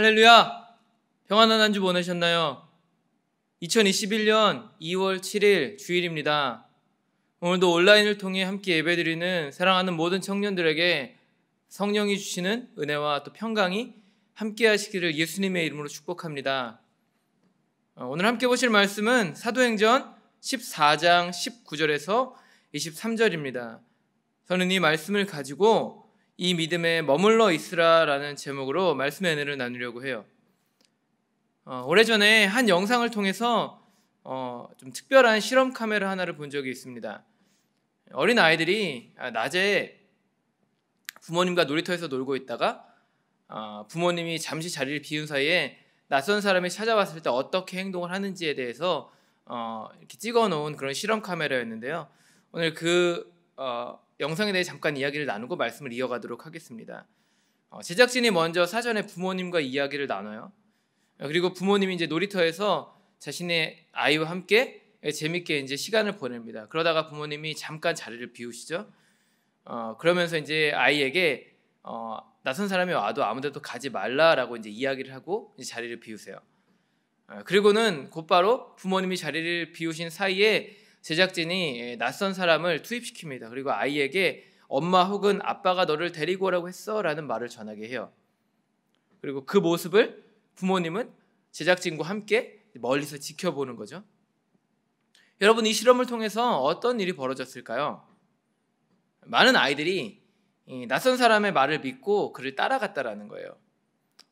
할렐루야! 평안한 한 주 보내셨나요? 2021년 2월 7일 주일입니다. 오늘도 온라인을 통해 함께 예배드리는 사랑하는 모든 청년들에게 성령이 주시는 은혜와 또 평강이 함께 하시기를 예수님의 이름으로 축복합니다. 오늘 함께 보실 말씀은 사도행전 14장 19절에서 23절입니다. 저는 이 말씀을 가지고 이 믿음에 머물러 있으라라는 제목으로 말씀의 은혜를 나누려고 해요. 오래전에 한 영상을 통해서 좀 특별한 실험 카메라 하나를 본 적이 있습니다. 어린 아이들이 낮에 부모님과 놀이터에서 놀고 있다가 부모님이 잠시 자리를 비운 사이에 낯선 사람이 찾아왔을 때 어떻게 행동을 하는지에 대해서 이렇게 찍어놓은 그런 실험 카메라였는데요. 오늘 그 영상에 대해 잠깐 이야기를 나누고 말씀을 이어가도록 하겠습니다. 제작진이 먼저 사전에 부모님과 이야기를 나눠요. 그리고 부모님이 이제 놀이터에서 자신의 아이와 함께 재밌게 이제 시간을 보냅니다. 그러다가 부모님이 잠깐 자리를 비우시죠. 그러면서 이제 아이에게 낯선 사람이 와도 아무데도 가지 말라라고 이제 이야기를 하고 이제 자리를 비우세요. 그리고는 곧바로 부모님이 자리를 비우신 사이에 제작진이 낯선 사람을 투입시킵니다. 그리고 아이에게 엄마 혹은 아빠가 너를 데리고 오라고 했어 라는 말을 전하게 해요. 그리고 그 모습을 부모님은 제작진과 함께 멀리서 지켜보는 거죠. 여러분, 이 실험을 통해서 어떤 일이 벌어졌을까요? 많은 아이들이 낯선 사람의 말을 믿고 그를 따라갔다라는 거예요.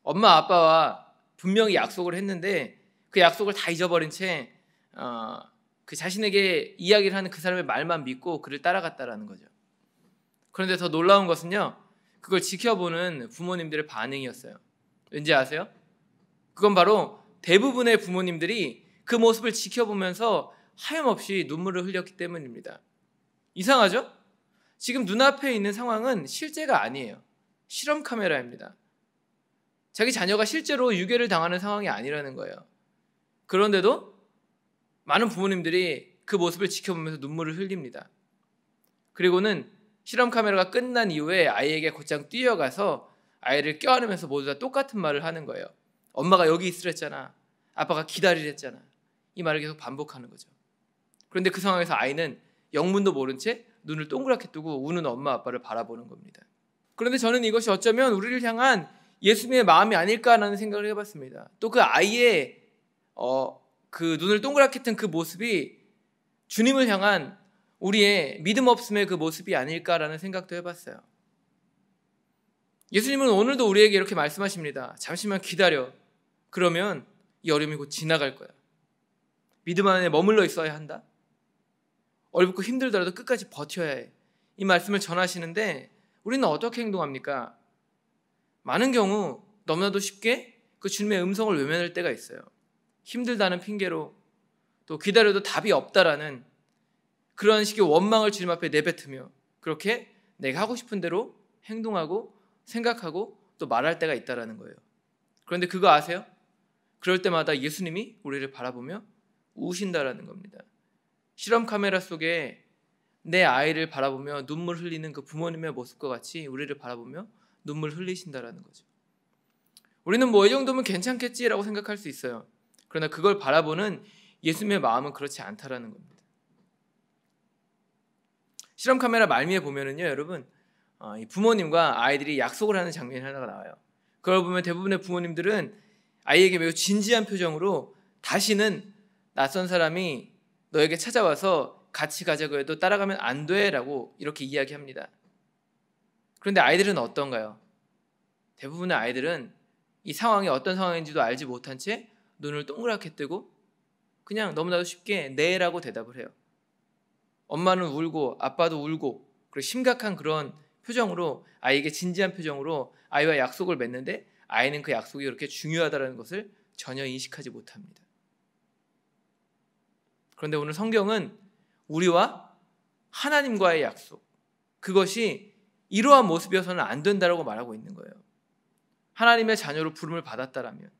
엄마 아빠와 분명히 약속을 했는데 그 약속을 다 잊어버린 채 그 자신에게 이야기를 하는 그 사람의 말만 믿고 그를 따라갔다라는 거죠. 그런데 더 놀라운 것은요, 그걸 지켜보는 부모님들의 반응이었어요. 왠지 아세요? 그건 바로 대부분의 부모님들이 그 모습을 지켜보면서 하염없이 눈물을 흘렸기 때문입니다. 이상하죠? 지금 눈앞에 있는 상황은 실제가 아니에요. 실험 카메라입니다. 자기 자녀가 실제로 유괴를 당하는 상황이 아니라는 거예요. 그런데도 많은 부모님들이 그 모습을 지켜보면서 눈물을 흘립니다. 그리고는 실험 카메라가 끝난 이후에 아이에게 곧장 뛰어가서 아이를 껴안으면서 모두 다 똑같은 말을 하는 거예요. 엄마가 여기 있으랬잖아. 아빠가 기다리랬잖아. 이 말을 계속 반복하는 거죠. 그런데 그 상황에서 아이는 영문도 모른 채 눈을 동그랗게 뜨고 우는 엄마 아빠를 바라보는 겁니다. 그런데 저는 이것이 어쩌면 우리를 향한 예수님의 마음이 아닐까라는 생각을 해봤습니다. 또 그 아이의 그 눈을 동그랗게 뜬 그 모습이 주님을 향한 우리의 믿음 없음의 그 모습이 아닐까라는 생각도 해봤어요. 예수님은 오늘도 우리에게 이렇게 말씀하십니다. 잠시만 기다려. 그러면 이 어려움이 곧 지나갈 거야. 믿음 안에 머물러 있어야 한다. 어렵고 힘들더라도 끝까지 버텨야 해. 이 말씀을 전하시는데 우리는 어떻게 행동합니까? 많은 경우 너무나도 쉽게 그 주님의 음성을 외면할 때가 있어요. 힘들다는 핑계로, 또 기다려도 답이 없다라는 그런 식의 원망을 주님 앞에 내뱉으며 그렇게 내가 하고 싶은 대로 행동하고 생각하고 또 말할 때가 있다라는 거예요. 그런데 그거 아세요? 그럴 때마다 예수님이 우리를 바라보며 우신다라는 겁니다. 실험 카메라 속에 내 아이를 바라보며 눈물 흘리는 그 부모님의 모습과 같이 우리를 바라보며 눈물 흘리신다라는 거죠. 우리는 뭐 이 정도면 괜찮겠지라고 생각할 수 있어요. 그러나 그걸 바라보는 예수님의 마음은 그렇지 않다라는 겁니다. 실험 카메라 말미에 보면은요, 여러분, 이 부모님과 아이들이 약속을 하는 장면이 하나가 나와요. 그걸 보면 대부분의 부모님들은 아이에게 매우 진지한 표정으로 다시는 낯선 사람이 너에게 찾아와서 같이 가자고 해도 따라가면 안 돼라고 이렇게 이야기합니다. 그런데 아이들은 어떤가요? 대부분의 아이들은 이 상황이 어떤 상황인지도 알지 못한 채 눈을 동그랗게 뜨고 그냥 너무나도 쉽게 네라고 대답을 해요. 엄마는 울고 아빠도 울고 그리고 심각한 그런 표정으로 아이에게 진지한 표정으로 아이와 약속을 맺는데 아이는 그 약속이 그렇게 중요하다는 것을 전혀 인식하지 못합니다. 그런데 오늘 성경은 우리와 하나님과의 약속, 그것이 이러한 모습이어서는 안 된다라고 말하고 있는 거예요. 하나님의 자녀로 부름을 받았다라면,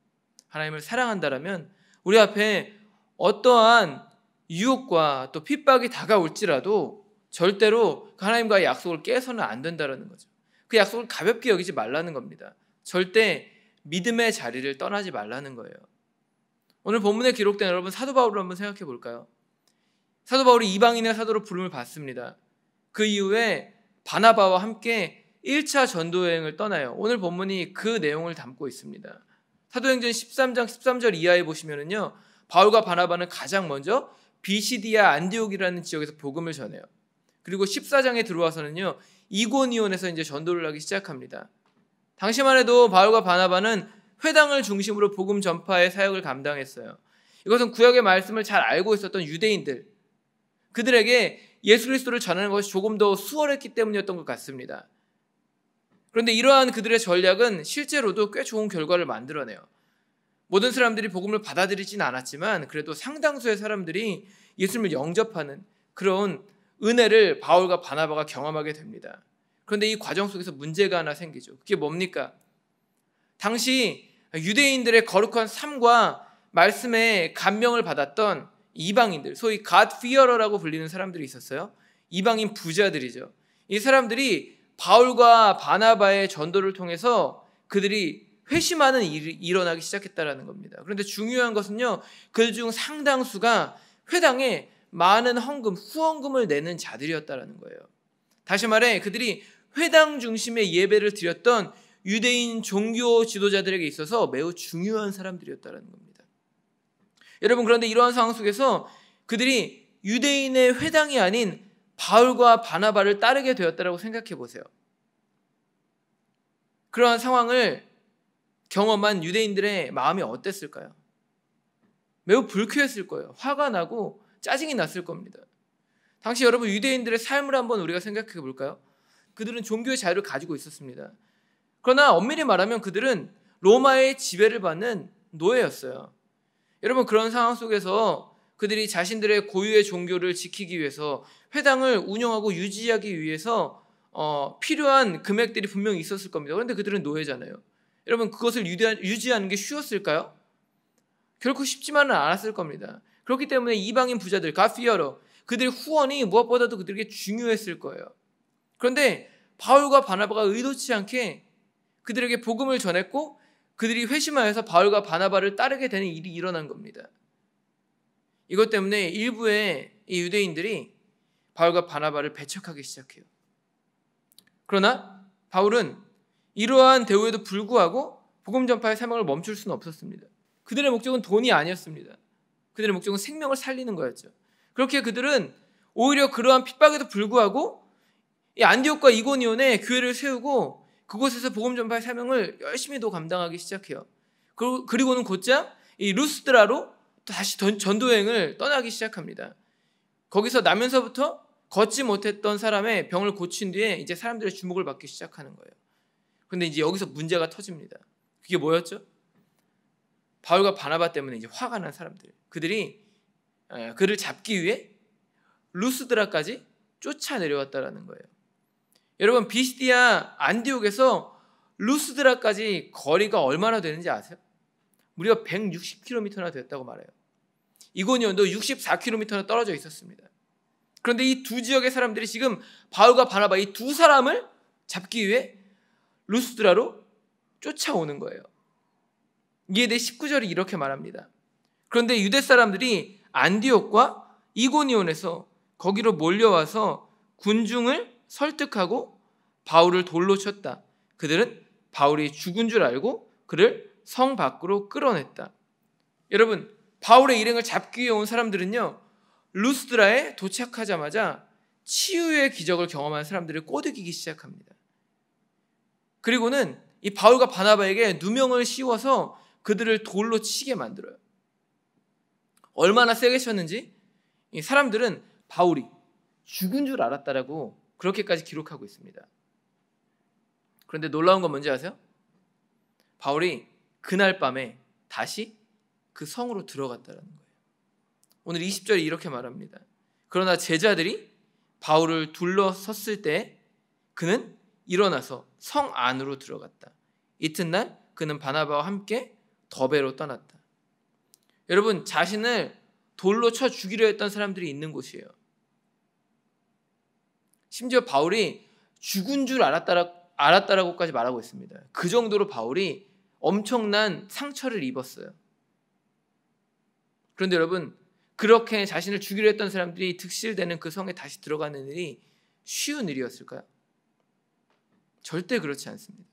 하나님을 사랑한다라면 우리 앞에 어떠한 유혹과 또 핍박이 다가올지라도 절대로 그 하나님과의 약속을 깨서는 안 된다는 거죠. 그 약속을 가볍게 여기지 말라는 겁니다. 절대 믿음의 자리를 떠나지 말라는 거예요. 오늘 본문에 기록된 여러분 사도 바울을 한번 생각해 볼까요? 사도 바울이 이방인의 사도로 부름을 받습니다. 그 이후에 바나바와 함께 1차 전도 여행을 떠나요. 오늘 본문이 그 내용을 담고 있습니다. 사도행전 13장 13절 이하에 보시면은요, 바울과 바나바는 가장 먼저 비시디아 안디옥이라는 지역에서 복음을 전해요. 그리고 14장에 들어와서는요, 이고니온에서 이제 전도를 하기 시작합니다. 당시만 해도 바울과 바나바는 회당을 중심으로 복음 전파의 사역을 감당했어요. 이것은 구약의 말씀을 잘 알고 있었던 유대인들, 그들에게 예수 그리스도를 전하는 것이 조금 더 수월했기 때문이었던 것 같습니다. 그런데 이러한 그들의 전략은 실제로도 꽤 좋은 결과를 만들어내요. 모든 사람들이 복음을 받아들이진 않았지만 그래도 상당수의 사람들이 예수님을 영접하는 그런 은혜를 바울과 바나바가 경험하게 됩니다. 그런데 이 과정 속에서 문제가 하나 생기죠. 그게 뭡니까? 당시 유대인들의 거룩한 삶과 말씀에 감명을 받았던 이방인들, 소위 God fearer라고 불리는 사람들이 있었어요. 이방인 부자들이죠. 이 사람들이 바울과 바나바의 전도를 통해서 그들이 회심하는 일이 일어나기 시작했다는 겁니다. 그런데 중요한 것은요, 그 중 상당수가 회당에 많은 헌금, 후원금을 내는 자들이었다는 거예요. 다시 말해 그들이 회당 중심의 예배를 드렸던 유대인 종교 지도자들에게 있어서 매우 중요한 사람들이었다는 겁니다. 여러분, 그런데 이러한 상황 속에서 그들이 유대인의 회당이 아닌 바울과 바나바를 따르게 되었다고 생각해 보세요. 그러한 상황을 경험한 유대인들의 마음이 어땠을까요? 매우 불쾌했을 거예요. 화가 나고 짜증이 났을 겁니다. 당시 여러분 유대인들의 삶을 한번 우리가 생각해 볼까요? 그들은 종교의 자유를 가지고 있었습니다. 그러나 엄밀히 말하면 그들은 로마의 지배를 받는 노예였어요. 여러분, 그런 상황 속에서 그들이 자신들의 고유의 종교를 지키기 위해서 회당을 운영하고 유지하기 위해서 필요한 금액들이 분명히 있었을 겁니다. 그런데 그들은 노예잖아요. 여러분, 그것을 유지하는 게 쉬웠을까요? 결코 쉽지만은 않았을 겁니다. 그렇기 때문에 이방인 부자들, 가피어러, 그들의 후원이 무엇보다도 그들에게 중요했을 거예요. 그런데 바울과 바나바가 의도치 않게 그들에게 복음을 전했고 그들이 회심하여서 바울과 바나바를 따르게 되는 일이 일어난 겁니다. 이것 때문에 일부의 이 유대인들이 바울과 바나바를 배척하기 시작해요. 그러나 바울은 이러한 대우에도 불구하고 복음 전파의 사명을 멈출 수는 없었습니다. 그들의 목적은 돈이 아니었습니다. 그들의 목적은 생명을 살리는 거였죠. 그렇게 그들은 오히려 그러한 핍박에도 불구하고 이 안디옥과 이고니온에 교회를 세우고 그곳에서 복음 전파의 사명을 열심히 또 감당하기 시작해요. 그리고는 곧장 이 루스드라로 또 다시 전도 여행을 떠나기 시작합니다. 거기서 나면서부터 걷지 못했던 사람의 병을 고친 뒤에 이제 사람들의 주목을 받기 시작하는 거예요. 그런데 이제 여기서 문제가 터집니다. 그게 뭐였죠? 바울과 바나바 때문에 이제 화가 난 사람들, 그들이 그를 잡기 위해 루스드라까지 쫓아 내려왔다라는 거예요. 여러분, 비시디아 안디옥에서 루스드라까지 거리가 얼마나 되는지 아세요? 무려 160km나 됐다고 말해요. 이고니온도 64km나 떨어져 있었습니다. 그런데 이 두 지역의 사람들이 지금 바울과 바나바 이 두 사람을 잡기 위해 루스드라로 쫓아오는 거예요. 이에 대해 19절이 이렇게 말합니다. 그런데 유대 사람들이 안디옥과 이고니온에서 거기로 몰려와서 군중을 설득하고 바울을 돌로 쳤다. 그들은 바울이 죽은 줄 알고 그를 성 밖으로 끌어냈다. 여러분, 바울의 일행을 잡기 위해 온 사람들은요, 루스드라에 도착하자마자 치유의 기적을 경험한 사람들을 꼬드기기 시작합니다. 그리고는 이 바울과 바나바에게 누명을 씌워서 그들을 돌로 치게 만들어요. 얼마나 세게 쳤는지 이 사람들은 바울이 죽은 줄 알았다라고 그렇게까지 기록하고 있습니다. 그런데 놀라운 건 뭔지 아세요? 바울이 그날 밤에 다시 그 성으로 들어갔다는 거예요. 오늘 20절이 이렇게 말합니다. 그러나 제자들이 바울을 둘러섰을 때 그는 일어나서 성 안으로 들어갔다. 이튿날 그는 바나바와 함께 더베로 떠났다. 여러분, 자신을 돌로 쳐 죽이려 했던 사람들이 있는 곳이에요. 심지어 바울이 죽은 줄 알았다라고까지 말하고 있습니다. 그 정도로 바울이 엄청난 상처를 입었어요. 그런데 여러분, 그렇게 자신을 죽이려 했던 사람들이 득실되는 그 성에 다시 들어가는 일이 쉬운 일이었을까요? 절대 그렇지 않습니다.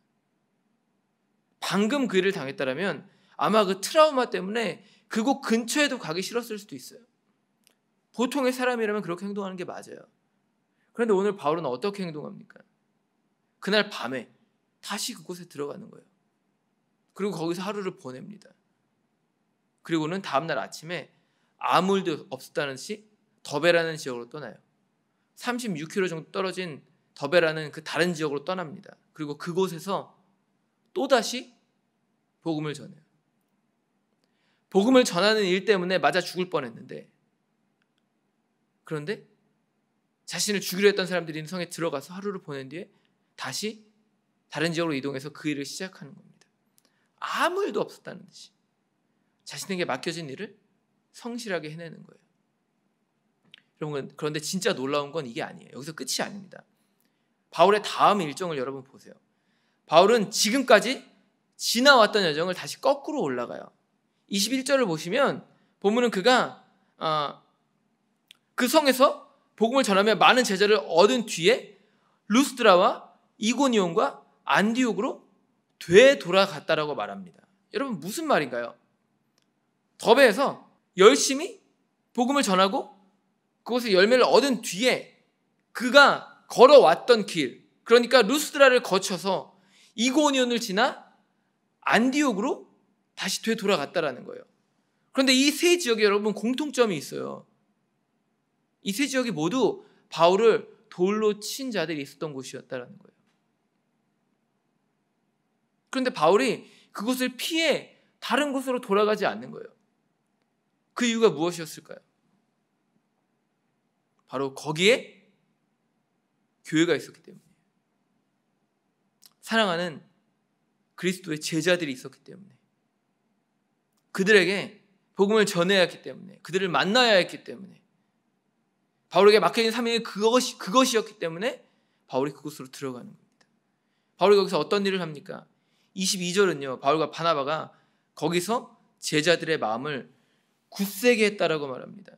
방금 그 일을 당했다면 아마 그 트라우마 때문에 그곳 근처에도 가기 싫었을 수도 있어요. 보통의 사람이라면 그렇게 행동하는 게 맞아요. 그런데 오늘 바울은 어떻게 행동합니까? 그날 밤에 다시 그곳에 들어가는 거예요. 그리고 거기서 하루를 보냅니다. 그리고는 다음날 아침에 아무 일도 없었다는 듯이 더베라는 지역으로 떠나요. 36km 정도 떨어진 더베라는 그 다른 지역으로 떠납니다. 그리고 그곳에서 또다시 복음을 전해요. 복음을 전하는 일 때문에 맞아 죽을 뻔했는데, 그런데 자신을 죽이려 했던 사람들이 있는 성에 들어가서 하루를 보낸 뒤에 다시 다른 지역으로 이동해서 그 일을 시작하는 겁니다. 아무 일도 없었다는 듯이 자신에게 맡겨진 일을 성실하게 해내는 거예요. 여러분, 그런데 진짜 놀라운 건 이게 아니에요. 여기서 끝이 아닙니다. 바울의 다음 일정을 여러분 보세요. 바울은 지금까지 지나왔던 여정을 다시 거꾸로 올라가요. 21절을 보시면 본문은 그가 그 성에서 복음을 전하며 많은 제자를 얻은 뒤에 루스드라와 이고니온과 안디옥으로 되돌아갔다라고 말합니다. 여러분, 무슨 말인가요? 더베에서 열심히 복음을 전하고 그곳에 열매를 얻은 뒤에 그가 걸어왔던 길, 그러니까 루스드라를 거쳐서 이고니온을 지나 안디옥으로 다시 되돌아갔다라는 거예요. 그런데 이 세 지역에 여러분 공통점이 있어요. 이 세 지역이 모두 바울을 돌로 친 자들이 있었던 곳이었다라는 거예요. 그런데 바울이 그곳을 피해 다른 곳으로 돌아가지 않는 거예요. 그 이유가 무엇이었을까요? 바로 거기에 교회가 있었기 때문이에요. 사랑하는 그리스도의 제자들이 있었기 때문에, 그들에게 복음을 전해야 했기 때문에, 그들을 만나야 했기 때문에, 바울에게 맡겨진 사명이 그것이었기 때문에 바울이 그곳으로 들어가는 겁니다. 바울이 거기서 어떤 일을 합니까? 22절은요, 바울과 바나바가 거기서 제자들의 마음을 굳세게 했다라고 말합니다.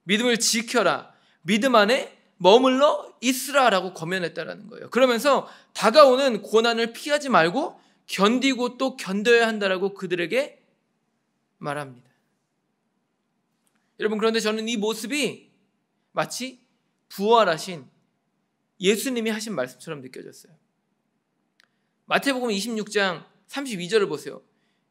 믿음을 지켜라, 믿음 안에 머물러 있으라라고 권면했다라는 거예요. 그러면서 다가오는 고난을 피하지 말고 견디고 또 견뎌야 한다라고 그들에게 말합니다. 여러분, 그런데 저는 이 모습이 마치 부활하신 예수님이 하신 말씀처럼 느껴졌어요. 마태복음 26장 32절을 보세요.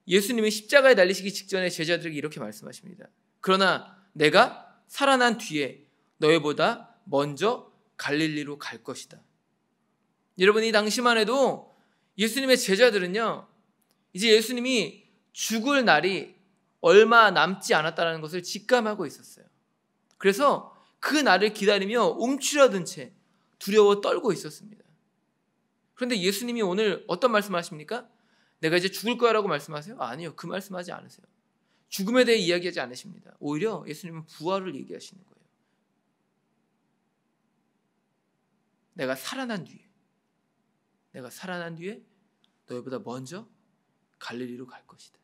예수님이 십자가에 달리시기 직전에 제자들에게 이렇게 말씀하십니다. 그러나 내가 살아난 뒤에 너희보다 먼저 갈릴리로 갈 것이다. 여러분, 이 당시만 해도 예수님의 제자들은요, 이제 예수님이 죽을 날이 얼마 남지 않았다는 것을 직감하고 있었어요. 그래서 그 날을 기다리며 움츠러든 채 두려워 떨고 있었습니다. 그런데 예수님이 오늘 어떤 말씀을 하십니까? 내가 이제 죽을 거야라고 말씀하세요? 아니요, 그 말씀하지 않으세요. 죽음에 대해 이야기하지 않으십니다. 오히려 예수님은 부활을 얘기하시는 거예요. 내가 살아난 뒤에 너희보다 먼저 갈릴리로 갈 것이다.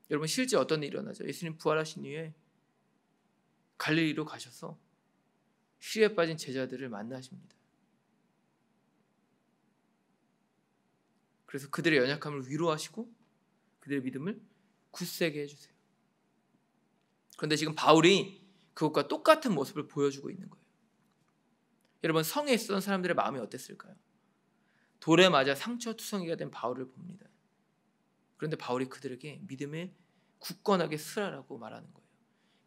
여러분, 실제 어떤 일이 일어나죠? 예수님 부활하신 이후에 갈릴리로 가셔서 시리에 빠진 제자들을 만나십니다. 그래서 그들의 연약함을 위로하시고 그들의 믿음을 굳세게 해주세요. 그런데 지금 바울이 그것과 똑같은 모습을 보여주고 있는 거예요. 여러분, 성에 있었던 사람들의 마음이 어땠을까요? 돌에 맞아 상처투성이가 된 바울을 봅니다. 그런데 바울이 그들에게 믿음에 굳건하게 서라라고 말하는 거예요.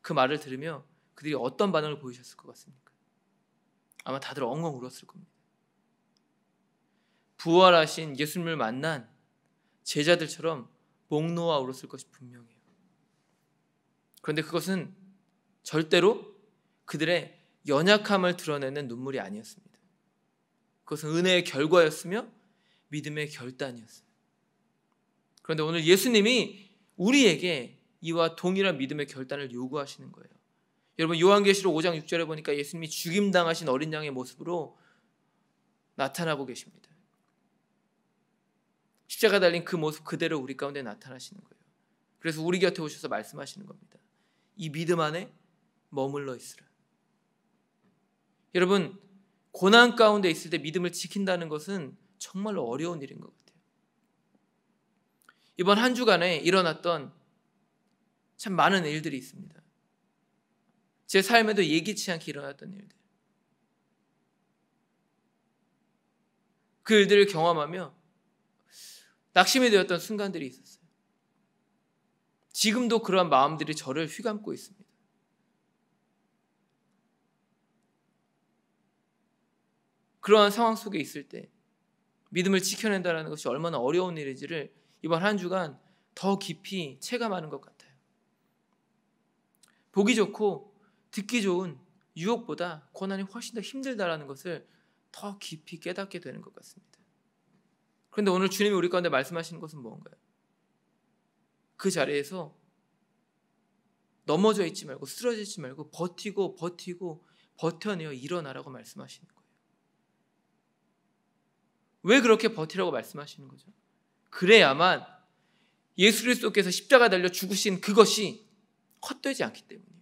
그 말을 들으며 그들이 어떤 반응을 보이셨을 것 같습니까? 아마 다들 엉엉 울었을 겁니다. 부활하신 예수님을 만난 제자들처럼 목 놓아 울었을 것이 분명해요. 그런데 그것은 절대로 그들의 연약함을 드러내는 눈물이 아니었습니다. 그것은 은혜의 결과였으며 믿음의 결단이었어요. 그런데 오늘 예수님이 우리에게 이와 동일한 믿음의 결단을 요구하시는 거예요. 여러분, 요한계시록 5장 6절에 보니까 예수님이 죽임당하신 어린 양의 모습으로 나타나고 계십니다. 십자가 달린 그 모습 그대로 우리 가운데 나타나시는 거예요. 그래서 우리 곁에 오셔서 말씀하시는 겁니다. 이 믿음 안에 머물러 있으라. 여러분, 고난 가운데 있을 때 믿음을 지킨다는 것은 정말로 어려운 일인 것 같아요. 이번 한 주간에 일어났던 참 많은 일들이 있습니다. 제 삶에도 예기치 않게 일어났던 일들. 그 일들을 경험하며 낙심이 되었던 순간들이 있었어요. 지금도 그러한 마음들이 저를 휘감고 있습니다. 그러한 상황 속에 있을 때 믿음을 지켜낸다는 것이 얼마나 어려운 일인지를 이번 한 주간 더 깊이 체감하는 것 같아요. 보기 좋고 듣기 좋은 유혹보다 고난이 훨씬 더 힘들다는 것을 더 깊이 깨닫게 되는 것 같습니다. 그런데 오늘 주님이 우리 가운데 말씀하시는 것은 뭔가요? 그 자리에서 넘어져 있지 말고 쓰러져 있지 말고 버티고 버텨내어 일어나라고 말씀하시는 거예요. 왜 그렇게 버티라고 말씀하시는 거죠? 그래야만 예수 그리스도께서 십자가 달려 죽으신 그것이 헛되지 않기 때문이에요.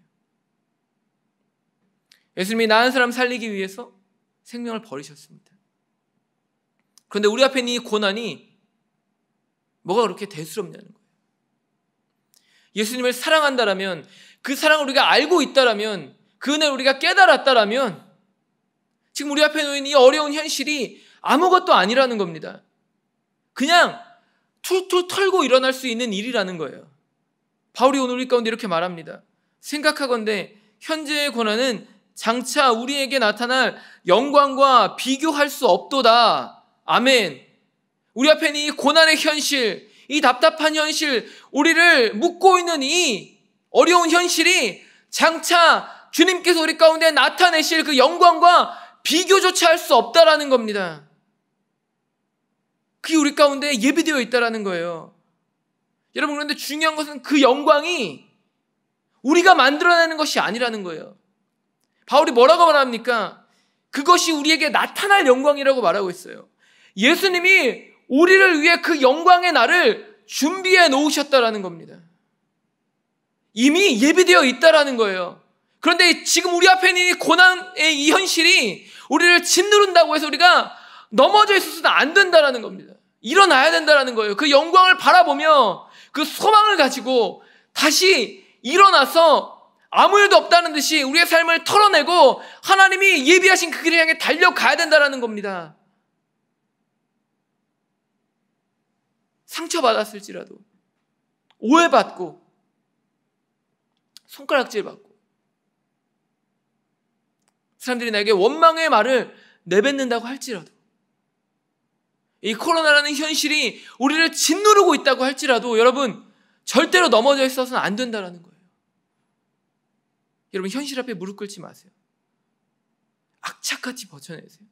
예수님이 나은 사람 살리기 위해서 생명을 버리셨습니다. 그런데 우리 앞에 있는 이 고난이 뭐가 그렇게 대수롭냐는 거예요. 예수님을 사랑한다라면, 그 사랑을 우리가 알고 있다라면, 그 은혜를 우리가 깨달았다라면 지금 우리 앞에 놓인 이 어려운 현실이 아무것도 아니라는 겁니다. 그냥 툴툴 털고 일어날 수 있는 일이라는 거예요. 바울이 오늘 우리 가운데 이렇게 말합니다. 생각하건대 현재의 고난은 장차 우리에게 나타날 영광과 비교할 수 없도다. 아멘. 우리 앞에 있는 이 고난의 현실, 이 답답한 현실, 우리를 묶고 있는 이 어려운 현실이 장차 주님께서 우리 가운데 나타내실 그 영광과 비교조차 할 수 없다라는 겁니다. 그게 우리 가운데 예비되어 있다라는 거예요. 여러분, 그런데 중요한 것은 그 영광이 우리가 만들어내는 것이 아니라는 거예요. 바울이 뭐라고 말합니까? 그것이 우리에게 나타날 영광이라고 말하고 있어요. 예수님이 우리를 위해 그 영광의 날을 준비해 놓으셨다라는 겁니다. 이미 예비되어 있다라는 거예요. 그런데 지금 우리 앞에 있는 이 고난의 이 현실이 우리를 짓누른다고 해서 우리가 넘어져 있어서는 안 된다라는 겁니다. 일어나야 된다라는 거예요. 그 영광을 바라보며 그 소망을 가지고 다시 일어나서 아무 일도 없다는 듯이 우리의 삶을 털어내고 하나님이 예비하신 그 길을 향해 달려가야 된다라는 겁니다. 상처받았을지라도, 오해받고, 손가락질 받고, 사람들이 나에게 원망의 말을 내뱉는다고 할지라도, 이 코로나라는 현실이 우리를 짓누르고 있다고 할지라도 여러분, 절대로 넘어져 있어서는 안 된다는 거예요. 여러분, 현실 앞에 무릎 꿇지 마세요. 악착같이 버텨내세요.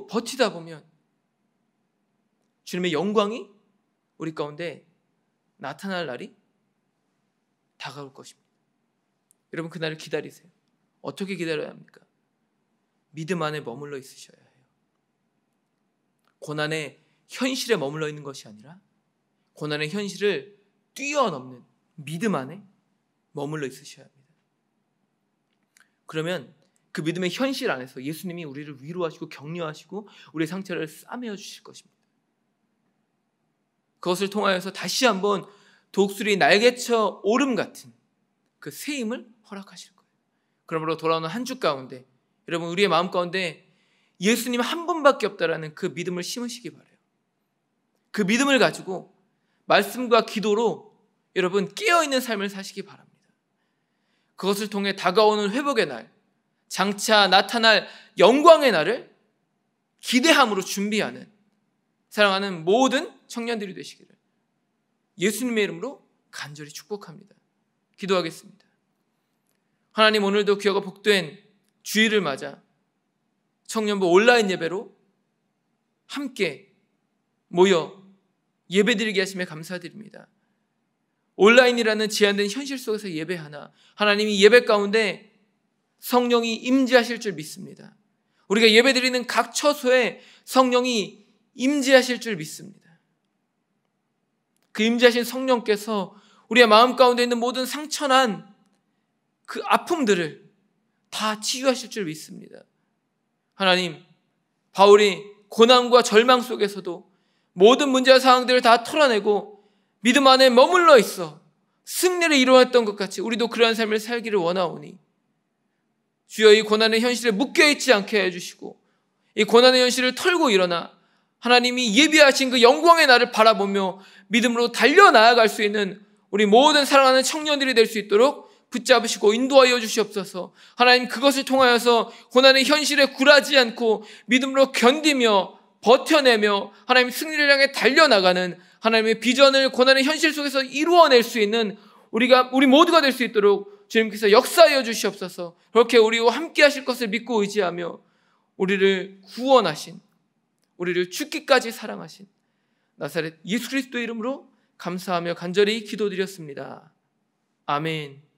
버티다 보면 주님의 영광이 우리 가운데 나타날 날이 다가올 것입니다. 여러분, 그날을 기다리세요. 어떻게 기다려야 합니까? 믿음 안에 머물러 있으셔야 해요. 고난의 현실에 머물러 있는 것이 아니라 고난의 현실을 뛰어넘는 믿음 안에 머물러 있으셔야 합니다. 그러면 그 믿음의 현실 안에서 예수님이 우리를 위로하시고 격려하시고 우리의 상처를 싸매어 주실 것입니다. 그것을 통하여서 다시 한번 독수리 날개쳐 오름 같은 그 새 힘을 허락하실 거예요. 그러므로 돌아오는 한 주 가운데 여러분, 우리의 마음 가운데 예수님 한 분밖에 없다라는 그 믿음을 심으시기 바라요. 그 믿음을 가지고 말씀과 기도로 여러분 깨어있는 삶을 사시기 바랍니다. 그것을 통해 다가오는 회복의 날, 장차 나타날 영광의 날을 기대함으로 준비하는 사랑하는 모든 청년들이 되시기를 예수님의 이름으로 간절히 축복합니다. 기도하겠습니다. 하나님, 오늘도 귀하고 복된 주일을 맞아 청년부 온라인 예배로 함께 모여 예배드리게 하심에 감사드립니다. 온라인이라는 제한된 현실 속에서 예배하나 하나님이 예배 가운데 성령이 임재하실 줄 믿습니다. 우리가 예배드리는 각 처소에 성령이 임재하실 줄 믿습니다. 그 임재하신 성령께서 우리의 마음 가운데 있는 모든 상처난 그 아픔들을 다 치유하실 줄 믿습니다. 하나님, 바울이 고난과 절망 속에서도 모든 문제와 상황들을 다 털어내고 믿음 안에 머물러 있어 승리를 이루었던 것 같이 우리도 그러한 삶을 살기를 원하오니 주여 이 고난의 현실에 묶여있지 않게 해주시고 이 고난의 현실을 털고 일어나 하나님이 예비하신 그 영광의 날을 바라보며 믿음으로 달려나아갈 수 있는 우리 모든 사랑하는 청년들이 될 수 있도록 붙잡으시고 인도하여 주시옵소서. 하나님, 그것을 통하여서 고난의 현실에 굴하지 않고 믿음으로 견디며 버텨내며 하나님 승리를 향해 달려나가는 하나님의 비전을 고난의 현실 속에서 이루어낼 수 있는 우리 모두가 될 수 있도록 주님께서 역사하여 주시옵소서. 그렇게 우리와 함께 하실 것을 믿고 의지하며 우리를 구원하신, 우리를 죽기까지 사랑하신 나사렛 예수 그리스도의 이름으로 감사하며 간절히 기도드렸습니다. 아멘.